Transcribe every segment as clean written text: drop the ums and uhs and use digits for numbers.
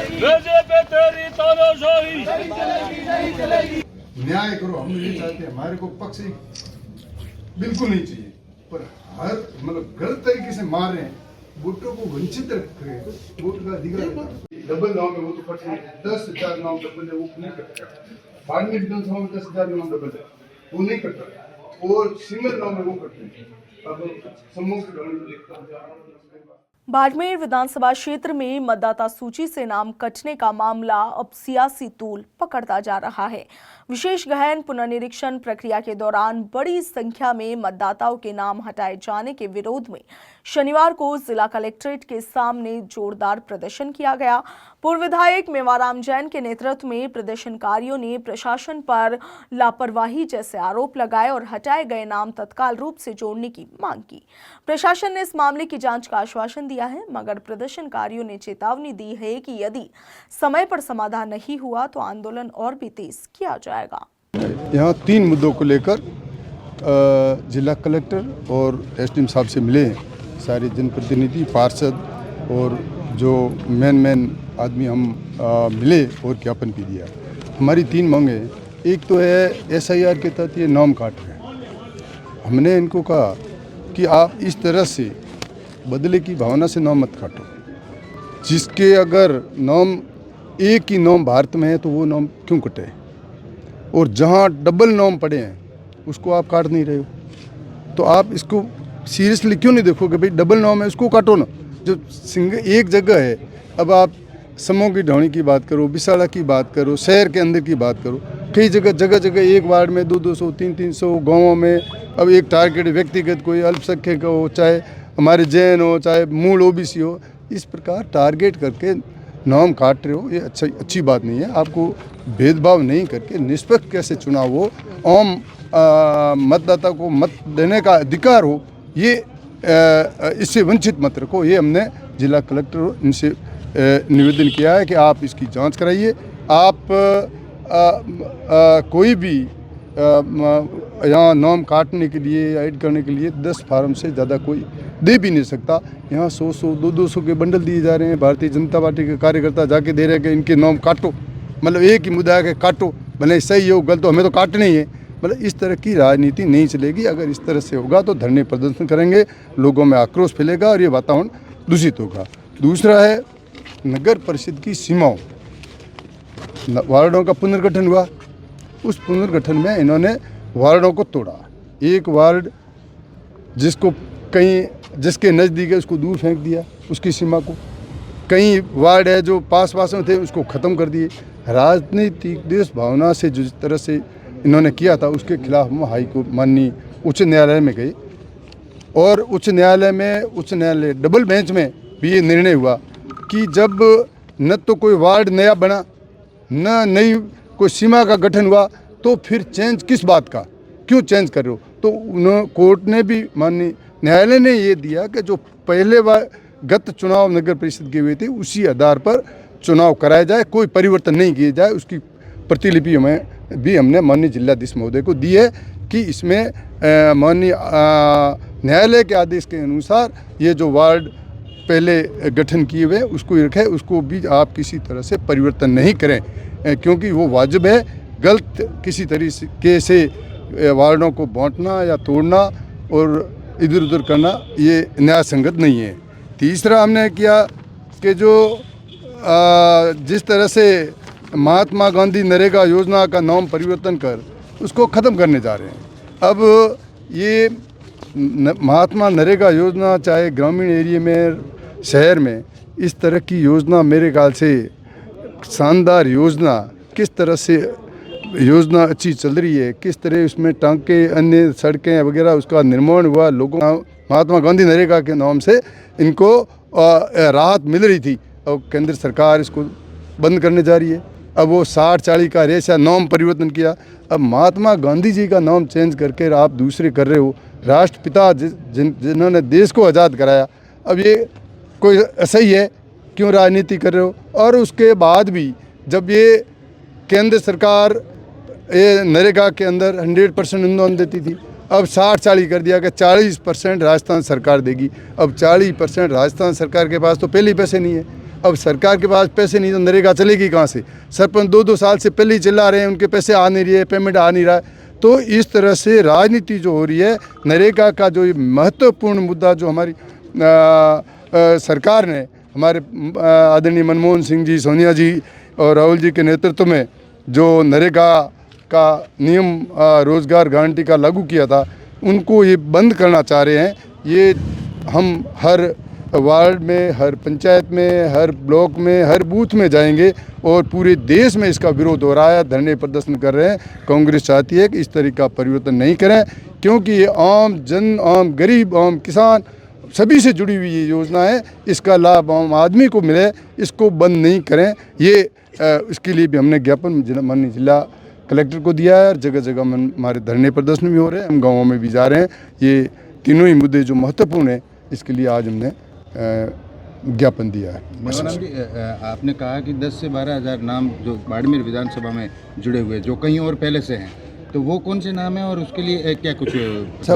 BJP तेरी तानाशाही। न्याय करो, हम नहीं चाहते, हमारे को पक्ष बिल्कुल नहीं चाहिए, पर हर मतलब गलत तरीके से मार रहे हैं, वोटों को वंचित रख रहे हैं, वोट का अधिकार डबल नाम में वो तो कट नहीं, 10,000 नाम डबल है वो नहीं कटता, बाड़मेर विधानसभा में 10,000 नाम डबल है वो नहीं कटता, और सिंगल नाम में वो कटते हैं। अब समूह के बाड़मेर विधानसभा क्षेत्र में मतदाता सूची से नाम कटने का मामला अब सियासी तूल पकड़ता जा रहा है। विशेष गहन पुनर्निरीक्षण प्रक्रिया के दौरान बड़ी संख्या में मतदाताओं के नाम हटाए जाने के विरोध में शनिवार को जिला कलेक्ट्रेट के सामने जोरदार प्रदर्शन किया गया। पूर्व विधायक मेवाराम जैन के नेतृत्व में प्रदर्शनकारियों ने प्रशासन पर लापरवाही जैसे आरोप लगाए और हटाए गए नाम तत्काल रूप से जोड़ने की मांग की। प्रशासन ने इस मामले की जांच का आश्वासन दिया है, मगर प्रदर्शनकारियों ने चेतावनी दी है कि यदि समय पर समाधान नहीं हुआ तो आंदोलन और भी तेज किया जाएगा। यहाँ 3 मुद्दों को लेकर जिला कलेक्टर और एसडीएम साहब से मिले हैं, सारे जनप्रतिनिधि, पार्षद और जो मेन आदमी हम मिले और ज्ञापन भी दिया। हमारी 3 मांगे हैं। एक तो है SIR के तहत ये नाम काट रहे हैं। हमने इनको कहा कि आप इस तरह से बदले की भावना से नाम मत काटो। जिसके अगर नाम एक ही नाम भारत में है तो वो नाम क्यों कटे, और जहाँ डबल नाम पड़े हैं उसको आप काट नहीं रहे हो, तो आप इसको सीरियसली क्यों नहीं देखोगे? भाई डबल नाम है उसको काटो ना, जो सिंगल एक जगह है। अब आप समूह की ढौणी की बात करो, बिसाड़ा की बात करो, शहर के अंदर की बात करो, कई जगह एक वार्ड में 200-200, 300-300 गाँवों में अब एक टारगेट व्यक्तिगत कोई अल्पसंख्यक हो, चाहे हमारे जैन हो, चाहे मूल OBC हो, इस प्रकार टारगेट करके नाम काट रहे हो, ये अच्छी बात नहीं है। आपको भेदभाव नहीं करके निष्पक्ष कैसे चुनाव हो, आम मतदाता को मत देने का अधिकार हो, ये इससे वंचित मत रखो। ये हमने जिला कलेक्टर इनसे निवेदन किया है कि आप इसकी जांच कराइए। आप कोई भी यहाँ नाम काटने के लिए, ऐड करने के लिए 10 फार्म से ज़्यादा कोई दे भी नहीं सकता। यहाँ 100-100, 200-200 के बंडल दिए जा रहे हैं। भारतीय जनता पार्टी के कार्यकर्ता जाके दे रहे हैं कि इनके नाम काटो, मतलब एक ही मुद्दा है कि काटो, भले सही हो गलत हो, हमें तो काटने ही है। मतलब इस तरह की राजनीति नहीं चलेगी। अगर इस तरह से होगा तो धरने प्रदर्शन करेंगे, लोगों में आक्रोश फैलेगा और ये वातावरण दूषित होगा। दूसरा है नगर परिषद की सीमाओं, वार्डों का पुनर्गठन हुआ, उस पुनर्गठन में इन्होंने वार्डों को तोड़ा। एक वार्ड जिसको जिसके नज़दीक है उसको दूर फेंक दिया, उसकी सीमा को। कई वार्ड है जो पास में थे उसको ख़त्म कर दिए। राजनीतिक देश भावना से जिस तरह से इन्होंने किया था उसके खिलाफ हम हाईकोर्ट माननीय उच्च न्यायालय में गए, और उच्च न्यायालय डबल बेंच में भी ये निर्णय हुआ कि जब न तो कोई वार्ड नया बना, न नई कोई सीमा का गठन हुआ, तो फिर चेंज किस बात का, क्यों चेंज कर रहे हो? तो उन्होंने कोर्ट ने भी, माननीय न्यायालय ने ये दिया कि जो पहले गत चुनाव नगर परिषद के हुए थे उसी आधार पर चुनाव कराया जाए, कोई परिवर्तन नहीं किया जाए। उसकी प्रतिलिपि हमने माननीय जिलाधीश महोदय को दी है कि इसमें माननीय न्यायालय के आदेश के अनुसार ये जो वार्ड पहले गठन किए हुए उसको रखें, उसको भी आप किसी तरह से परिवर्तन नहीं करें, क्योंकि वो वाजिब है। गलत किसी तरीके से वार्डों को बांटना या तोड़ना और इधर उधर करना ये न्याय संगत नहीं है। तीसरा हमने किया कि जो जिस तरह से महात्मा गांधी नरेगा योजना का नाम परिवर्तन कर उसको ख़त्म करने जा रहे हैं। अब ये महात्मा नरेगा योजना चाहे ग्रामीण एरिया में, शहर में, इस तरह की योजना मेरे ख्याल से शानदार योजना, किस तरह से योजना अच्छी चल रही है, किस तरह उसमें टांके, अन्य सड़कें वगैरह उसका निर्माण हुआ, लोगों महात्मा गांधी नरेगा के नाम से इनको राहत मिल रही थी, और केंद्र सरकार इसको बंद करने जा रही है। अब वो 60-40 का रेशा नाम परिवर्तन किया, अब महात्मा गांधी जी का नाम चेंज करके आप दूसरे कर रहे हो। राष्ट्रपिता जिन्होंने देश को आज़ाद कराया, अब ये कोई सही है? क्यों राजनीति कर रहे हो? और उसके बाद भी जब ये केंद्र सरकार ये नरेगा के अंदर 100% अनुदान देती थी, अब 60-40 कर दिया कि 40% राजस्थान सरकार देगी। अब 40% राजस्थान सरकार के पास तो पहले ही पैसे नहीं है। अब सरकार के पास पैसे नहीं तो नरेगा चलेगी कहाँ से? सरपंच 2-2 साल से पहले ही चिल्ला रहे हैं, उनके पैसे आ नहीं रही है, पेमेंट आ नहीं रहा है। तो इस तरह से राजनीति जो हो रही है, नरेगा का जो महत्वपूर्ण मुद्दा जो हमारी सरकार ने, हमारे आदरणीय मनमोहन सिंह जी, सोनिया जी और राहुल जी के नेतृत्व में जो नरेगा का नियम रोज़गार गारंटी का लागू किया था, उनको ये बंद करना चाह रहे हैं। ये हम हर वार्ड में, हर पंचायत में, हर ब्लॉक में, हर बूथ में जाएंगे और पूरे देश में इसका विरोध हो रहा है, धरने प्रदर्शन कर रहे हैं। कांग्रेस चाहती है कि इस तरह का परिवर्तन नहीं करें, क्योंकि ये आम जन, आम गरीब, आम किसान सभी से जुड़ी हुई ये योजना है। इसका लाभ आम आदमी को मिले, इसको बंद नहीं करें। ये इसके लिए भी हमने ज्ञापन माननीय जिला कलेक्टर को दिया है। जगह जगह हमारे धरने प्रदर्शन भी हो रहे हैं, हम गाँवों में भी जा रहे हैं। ये तीनों ही मुद्दे जो महत्वपूर्ण हैं, इसके लिए आज हमने ज्ञापन दिया है। मेवाराम जी, आपने कहा कि 10 से 12 हज़ार नाम जो बाड़मेर विधानसभा में जुड़े हुए, जो कहीं और पहले से हैं, तो वो कौन से नाम हैं और उसके लिए क्या कुछ? अच्छा,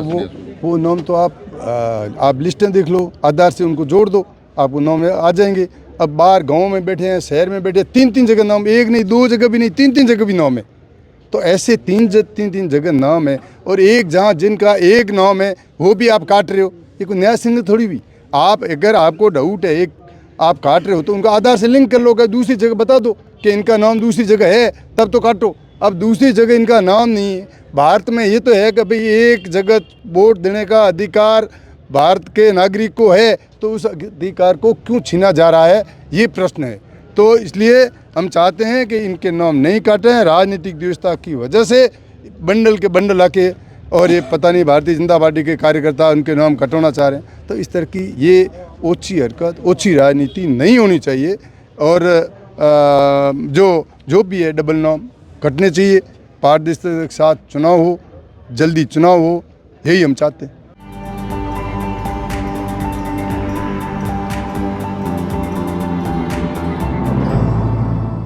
वो नाम तो आप लिस्टें देख लो, आधार से उनको जोड़ दो, आप वो नाम आ जाएंगे। अब बाहर गाँव में बैठे हैं, शहर में बैठे हैं, 3-3 जगह नाम, एक नहीं 2 जगह भी नहीं, 3-3 जगह भी नाम है। तो ऐसे 3-3 जगह नाम है और एक जहाँ जिनका एक नाम है वो भी आप काट रहे हो। ये कोई न्याय संगत थोड़ी भी। आप अगर आपको डाउट है, एक आप काट रहे हो तो उनका आधार से लिंक कर लो, दूसरी जगह बता दो कि इनका नाम दूसरी जगह है, तब तो काटो। अब दूसरी जगह इनका नाम नहीं है। भारत में ये तो है कि भाई एक जगह वोट देने का अधिकार भारत के नागरिक को है, तो उस अधिकार को क्यों छीना जा रहा है, ये प्रश्न है। तो इसलिए हम चाहते हैं कि इनके नाम नहीं काटें। राजनीतिक व्यवस्था की वजह से बंडल के बंडल आके और ये पता नहीं भारतीय जनता पार्टी के कार्यकर्ता उनके नाम कटवाना चाह रहे हैं। तो इस तरह की ये ओछी हरकत, ओछी राजनीति नहीं होनी चाहिए और जो भी है डबल नाम कटने चाहिए। पारदर्शिता के साथ चुनाव हो, जल्दी चुनाव हो, यही हम चाहते हैं।